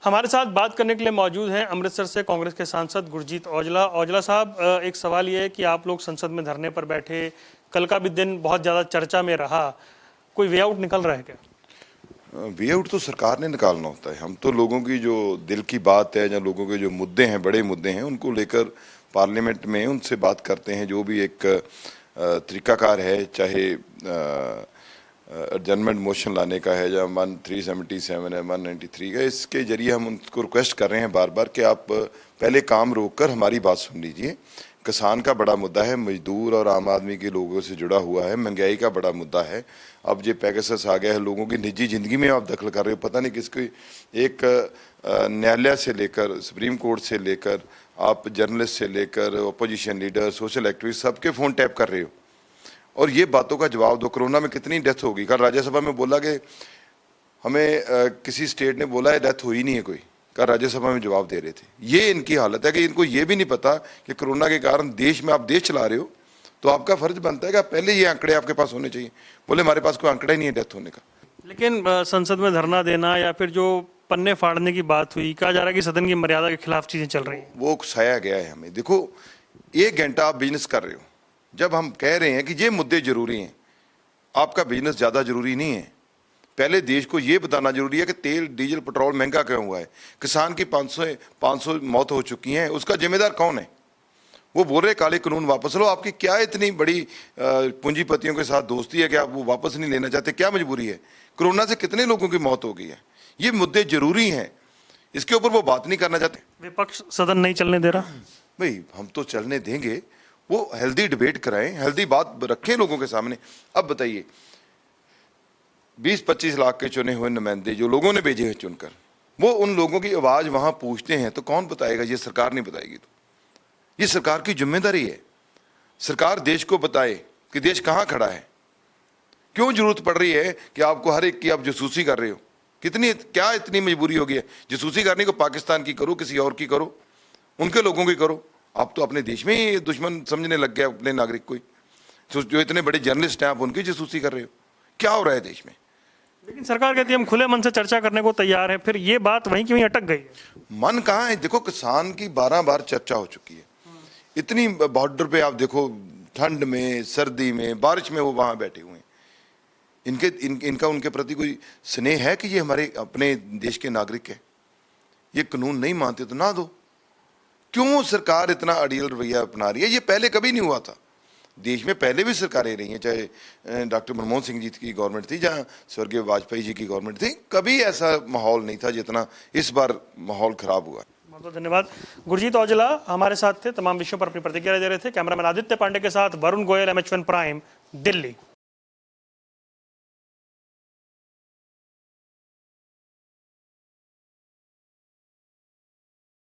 हमारे साथ बात करने के लिए मौजूद हैं अमृतसर से कांग्रेस के सांसद गुरजीत औजला। औजला साहब, एक सवाल ये है कि आप लोग संसद में धरने पर बैठे, कल का भी दिन बहुत ज़्यादा चर्चा में रहा, कोई वे आउट निकल रहा है क्या? वे आउट तो सरकार ने निकालना होता है। हम तो लोगों की जो दिल की बात है या लोगों के जो मुद्दे हैं, बड़े मुद्दे हैं, उनको लेकर पार्लियामेंट में उनसे बात करते हैं। जो भी एक तरीकाकार है, चाहे एडजर्नमेंट मोशन लाने का है या 377 है, 193 का, इसके जरिए हम उनको रिक्वेस्ट कर रहे हैं बार बार कि आप पहले काम रोककर हमारी बात सुन लीजिए। किसान का बड़ा मुद्दा है, मजदूर और आम आदमी के लोगों से जुड़ा हुआ है, महंगाई का बड़ा मुद्दा है। अब ये पैगासस आ गया है, लोगों की निजी ज़िंदगी में आप दखल कर रहे हो। पता नहीं किसकी, एक न्यायालय से लेकर सुप्रीम कोर्ट से लेकर आप जर्नलिस्ट से लेकर अपोजिशन लीडर, सोशल एक्टिविस्ट, सबके फ़ोन टैप कर रहे हो और ये बातों का जवाब दो। कोरोना में कितनी डेथ होगी? कल राज्यसभा में बोला कि हमें किसी स्टेट ने बोला है डेथ हुई नहीं है कोई, कल राज्यसभा में जवाब दे रहे थे। ये इनकी हालत है कि इनको ये भी नहीं पता कि कोरोना के कारण देश में आप देश चला रहे हो, तो आपका फर्ज बनता है कि पहले ये आंकड़े आपके पास होने चाहिए। बोले हमारे पास कोई आंकड़ा ही नहीं है डेथ होने का। लेकिन संसद में धरना देना या फिर जो पन्ने फाड़ने की बात हुई, कहा जा रहा है कि सदन की मर्यादा के खिलाफ चीज़ें चल रही हैं। वो उकसाया गया है हमें। देखो, 1 घंटा आप बिजनेस कर रहे हो, जब हम कह रहे हैं कि ये मुद्दे जरूरी हैं, आपका बिजनेस ज़्यादा जरूरी नहीं है। पहले देश को ये बताना जरूरी है कि तेल, डीजल, पेट्रोल महंगा क्यों हुआ है, किसान की 500 मौत हो चुकी हैं, उसका जिम्मेदार कौन है? वो बोल रहे काले कानून वापस लो। आपकी क्या इतनी बड़ी पूंजीपतियों के साथ दोस्ती है कि आप वो वापस नहीं लेना चाहते? क्या मजबूरी है? कोरोना से कितने लोगों की मौत हो गई है? ये मुद्दे जरूरी हैं, इसके ऊपर वो बात नहीं करना चाहते। विपक्ष सदन नहीं चलने दे रहा। भाई हम तो चलने देंगे, वो हेल्दी डिबेट कराएं, हेल्दी बात रखें लोगों के सामने। अब बताइए, 20-25 लाख के चुने हुए नुमाइंदे जो लोगों ने भेजे हैं चुनकर, वो उन लोगों की आवाज़ वहाँ पूछते हैं, तो कौन बताएगा? ये सरकार नहीं बताएगी। तो ये सरकार की जिम्मेदारी है। सरकार देश को बताए कि देश कहाँ खड़ा है। क्यों जरूरत पड़ रही है कि आपको हर एक की आप जासूसी कर रहे हो? क्या इतनी मजबूरी हो गई है? जासूसी करने को पाकिस्तान की करो, किसी और की करो, उनके लोगों की करो। आप तो अपने देश में ही दुश्मन समझने लग गए अपने नागरिक को। जो इतने बड़े जर्नलिस्ट हैं, आप उनकी जासूसी कर रहे हो। क्या हो रहा है देश में? लेकिन सरकार कहती है हम खुले मन से चर्चा करने को तैयार है, फिर ये बात वहीं की वहीं अटक गई है। मन कहाँ है? देखो, किसान की 12 बार चर्चा हो चुकी है। इतनी बॉर्डर पे आप देखो, ठंड में, सर्दी में, बारिश में वो वहाँ बैठे हुए हैं। इनका उनके प्रति कोई स्नेह है कि ये हमारे अपने देश के नागरिक है? ये कानून नहीं मानते तो ना दो। क्यों सरकार इतना अड़ियल रवैया अपना रही है? ये पहले कभी नहीं हुआ था। देश में पहले भी सरकारें रही हैं, चाहे डॉक्टर मनमोहन सिंह जी की गवर्नमेंट थी, जहाँ स्वर्गीय वाजपेयी जी की गवर्नमेंट थी, कभी ऐसा माहौल नहीं था जितना इस बार माहौल खराब हुआ। बहुत बहुत धन्यवाद। गुरजीत औजला हमारे साथ थे, तमाम विषयों पर अपनी प्रतिक्रिया दे रहे थे। कैमरामैन आदित्य पांडे के साथ वरुण गोयल, MH1 प्राइम, दिल्ली।